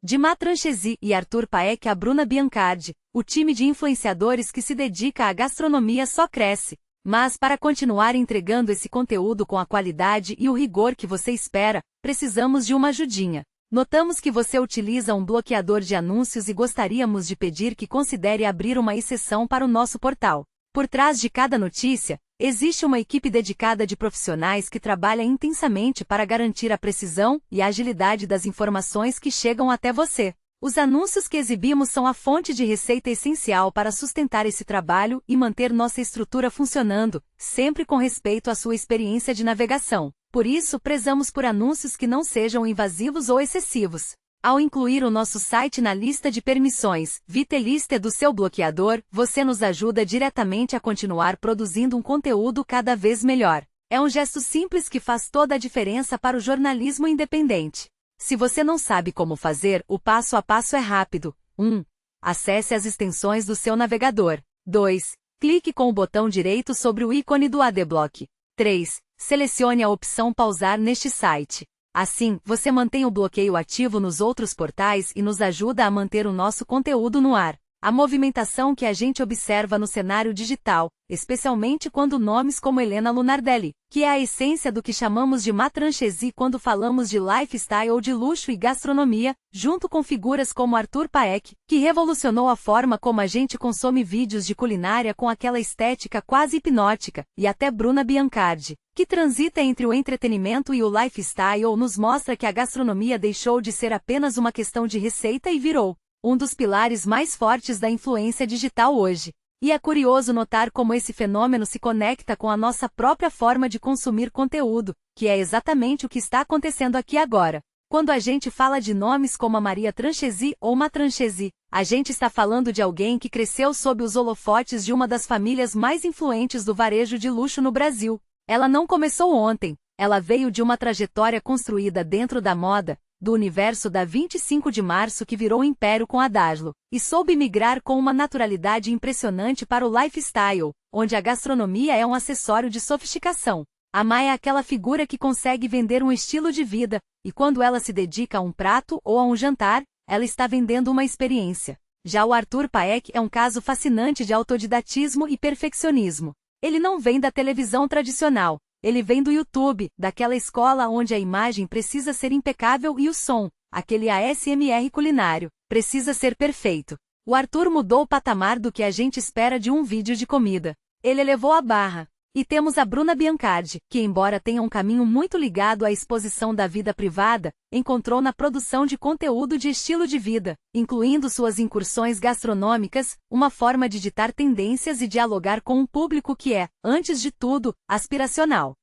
De Má Tranchesi e Arthur Paek a Bruna Biancardi, o time de influenciadores que se dedica à gastronomia só cresce. Mas para continuar entregando esse conteúdo com a qualidade e o rigor que você espera, precisamos de uma ajudinha. Notamos que você utiliza um bloqueador de anúncios e gostaríamos de pedir que considere abrir uma exceção para o nosso portal. Por trás de cada notícia, existe uma equipe dedicada de profissionais que trabalha intensamente para garantir a precisão e a agilidade das informações que chegam até você. Os anúncios que exibimos são a fonte de receita essencial para sustentar esse trabalho e manter nossa estrutura funcionando, sempre com respeito à sua experiência de navegação. Por isso, prezamos por anúncios que não sejam invasivos ou excessivos. Ao incluir o nosso site na lista de permissões, Vitalista do seu bloqueador, você nos ajuda diretamente a continuar produzindo um conteúdo cada vez melhor. É um gesto simples que faz toda a diferença para o jornalismo independente. Se você não sabe como fazer, o passo a passo é rápido. 1. Acesse as extensões do seu navegador. 2. Clique com o botão direito sobre o ícone do Adblock. 3. Selecione a opção pausar neste site. Assim, você mantém o bloqueio ativo nos outros portais e nos ajuda a manter o nosso conteúdo no ar. A movimentação que a gente observa no cenário digital, especialmente quando nomes como Helena Lunardelli, que é a essência do que chamamos de Má Tranchesi quando falamos de lifestyle de luxo e gastronomia, junto com figuras como Arthur Paek, que revolucionou a forma como a gente consome vídeos de culinária com aquela estética quase hipnótica, e até Bruna Biancardi, que transita entre o entretenimento e o lifestyle, nos mostra que a gastronomia deixou de ser apenas uma questão de receita e virou um dos pilares mais fortes da influência digital hoje. E é curioso notar como esse fenômeno se conecta com a nossa própria forma de consumir conteúdo, que é exatamente o que está acontecendo aqui agora. Quando a gente fala de nomes como a Maria Tranchesi ou Má Tranchesi, a gente está falando de alguém que cresceu sob os holofotes de uma das famílias mais influentes do varejo de luxo no Brasil. Ela não começou ontem, ela veio de uma trajetória construída dentro da moda, do universo da 25 de março que virou império com a Daslo, e soube migrar com uma naturalidade impressionante para o lifestyle, onde a gastronomia é um acessório de sofisticação. A Má é aquela figura que consegue vender um estilo de vida, e quando ela se dedica a um prato ou a um jantar, ela está vendendo uma experiência. Já o Arthur Paek é um caso fascinante de autodidatismo e perfeccionismo. Ele não vem da televisão tradicional. Ele vem do YouTube, daquela escola onde a imagem precisa ser impecável e o som, aquele ASMR culinário, precisa ser perfeito. O Arthur mudou o patamar do que a gente espera de um vídeo de comida. Ele elevou a barra. E temos a Bruna Biancardi, que embora tenha um caminho muito ligado à exposição da vida privada, encontrou na produção de conteúdo de estilo de vida, incluindo suas incursões gastronômicas, uma forma de ditar tendências e dialogar com um público que é, antes de tudo, aspiracional.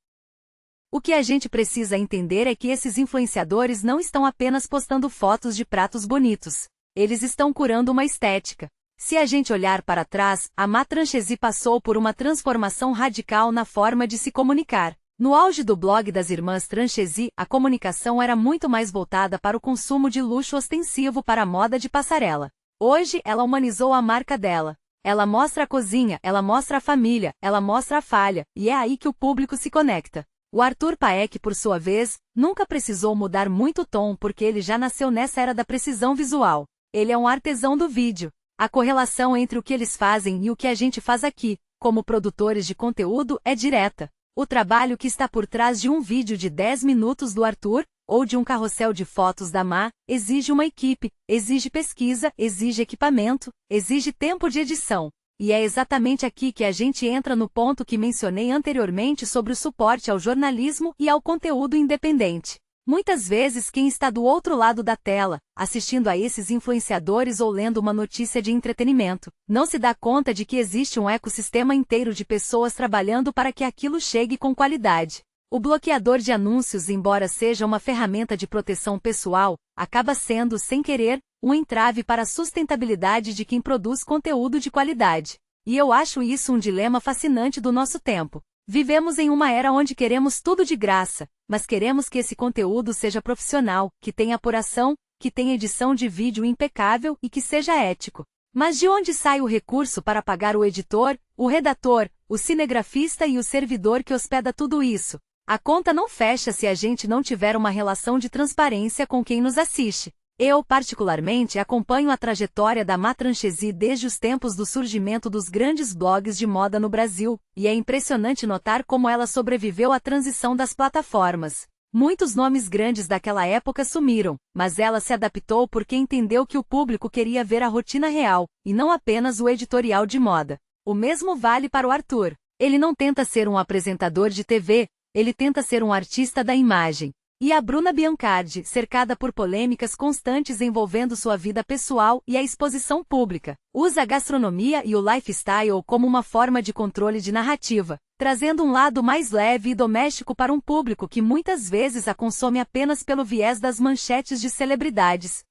O que a gente precisa entender é que esses influenciadores não estão apenas postando fotos de pratos bonitos. Eles estão curando uma estética. Se a gente olhar para trás, a Má Tranchesi passou por uma transformação radical na forma de se comunicar. No auge do blog das irmãs Tranchesi, a comunicação era muito mais voltada para o consumo de luxo ostensivo para a moda de passarela. Hoje, ela humanizou a marca dela. Ela mostra a cozinha, ela mostra a família, ela mostra a falha, e é aí que o público se conecta. O Arthur Paek, por sua vez, nunca precisou mudar muito o tom porque ele já nasceu nessa era da precisão visual. Ele é um artesão do vídeo. A correlação entre o que eles fazem e o que a gente faz aqui, como produtores de conteúdo, é direta. O trabalho que está por trás de um vídeo de 10 minutos do Arthur, ou de um carrossel de fotos da Má, exige uma equipe, exige pesquisa, exige equipamento, exige tempo de edição. E é exatamente aqui que a gente entra no ponto que mencionei anteriormente sobre o suporte ao jornalismo e ao conteúdo independente. Muitas vezes quem está do outro lado da tela, assistindo a esses influenciadores ou lendo uma notícia de entretenimento, não se dá conta de que existe um ecossistema inteiro de pessoas trabalhando para que aquilo chegue com qualidade. O bloqueador de anúncios, embora seja uma ferramenta de proteção pessoal, acaba sendo, sem querer, um entrave para a sustentabilidade de quem produz conteúdo de qualidade. E eu acho isso um dilema fascinante do nosso tempo. Vivemos em uma era onde queremos tudo de graça, mas queremos que esse conteúdo seja profissional, que tenha apuração, que tenha edição de vídeo impecável e que seja ético. Mas de onde sai o recurso para pagar o editor, o redator, o cinegrafista e o servidor que hospeda tudo isso? A conta não fecha se a gente não tiver uma relação de transparência com quem nos assiste. Eu, particularmente, acompanho a trajetória da Matranchesi desde os tempos do surgimento dos grandes blogs de moda no Brasil, e é impressionante notar como ela sobreviveu à transição das plataformas. Muitos nomes grandes daquela época sumiram, mas ela se adaptou porque entendeu que o público queria ver a rotina real, e não apenas o editorial de moda. O mesmo vale para o Arthur. Ele não tenta ser um apresentador de TV, ele tenta ser um artista da imagem. E a Bruna Biancardi, cercada por polêmicas constantes envolvendo sua vida pessoal e a exposição pública, usa a gastronomia e o lifestyle como uma forma de controle de narrativa, trazendo um lado mais leve e doméstico para um público que muitas vezes a consome apenas pelo viés das manchetes de celebridades.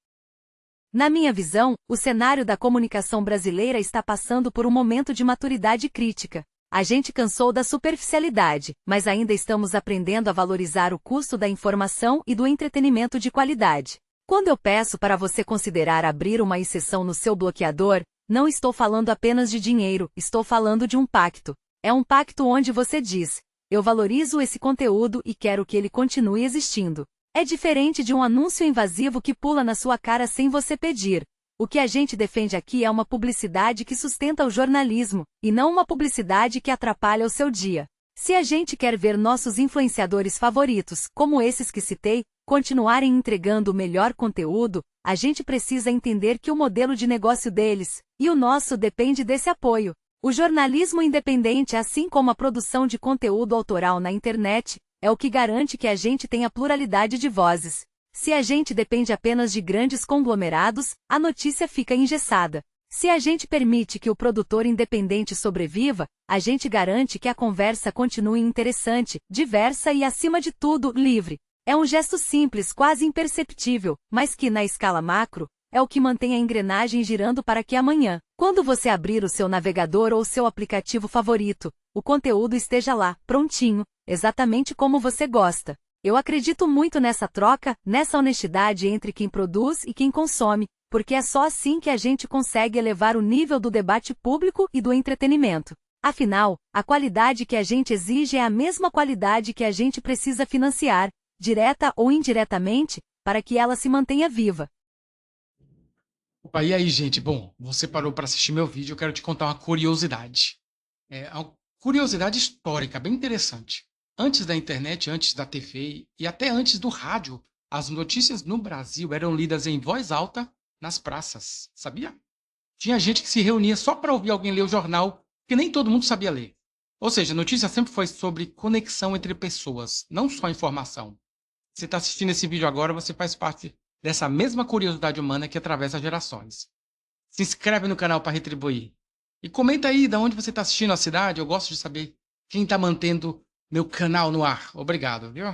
Na minha visão, o cenário da comunicação brasileira está passando por um momento de maturidade crítica. A gente cansou da superficialidade, mas ainda estamos aprendendo a valorizar o custo da informação e do entretenimento de qualidade. Quando eu peço para você considerar abrir uma exceção no seu bloqueador, não estou falando apenas de dinheiro, estou falando de um pacto. É um pacto onde você diz: eu valorizo esse conteúdo e quero que ele continue existindo. É diferente de um anúncio invasivo que pula na sua cara sem você pedir. O que a gente defende aqui é uma publicidade que sustenta o jornalismo, e não uma publicidade que atrapalha o seu dia. Se a gente quer ver nossos influenciadores favoritos, como esses que citei, continuarem entregando o melhor conteúdo, a gente precisa entender que o modelo de negócio deles, e o nosso, depende desse apoio. O jornalismo independente, assim como a produção de conteúdo autoral na internet, é o que garante que a gente tenha pluralidade de vozes. Se a gente depende apenas de grandes conglomerados, a notícia fica engessada. Se a gente permite que o produtor independente sobreviva, a gente garante que a conversa continue interessante, diversa e, acima de tudo, livre. É um gesto simples, quase imperceptível, mas que, na escala macro, é o que mantém a engrenagem girando para que amanhã, quando você abrir o seu navegador ou seu aplicativo favorito, o conteúdo esteja lá, prontinho, exatamente como você gosta. Eu acredito muito nessa troca, nessa honestidade entre quem produz e quem consome, porque é só assim que a gente consegue elevar o nível do debate público e do entretenimento. Afinal, a qualidade que a gente exige é a mesma qualidade que a gente precisa financiar, direta ou indiretamente, para que ela se mantenha viva. Opa, e aí, gente? Bom, você parou para assistir meu vídeo, eu quero te contar uma curiosidade. É uma curiosidade histórica, bem interessante. Antes da internet, antes da TV e até antes do rádio, as notícias no Brasil eram lidas em voz alta nas praças, sabia? Tinha gente que se reunia só para ouvir alguém ler o jornal, porque nem todo mundo sabia ler. Ou seja, a notícia sempre foi sobre conexão entre pessoas, não só informação. Você está assistindo esse vídeo agora, você faz parte dessa mesma curiosidade humana que atravessa gerações. Se inscreve no canal para retribuir. E comenta aí de onde você está assistindo a cidade, eu gosto de saber quem está mantendo meu canal no ar. Obrigado, viu?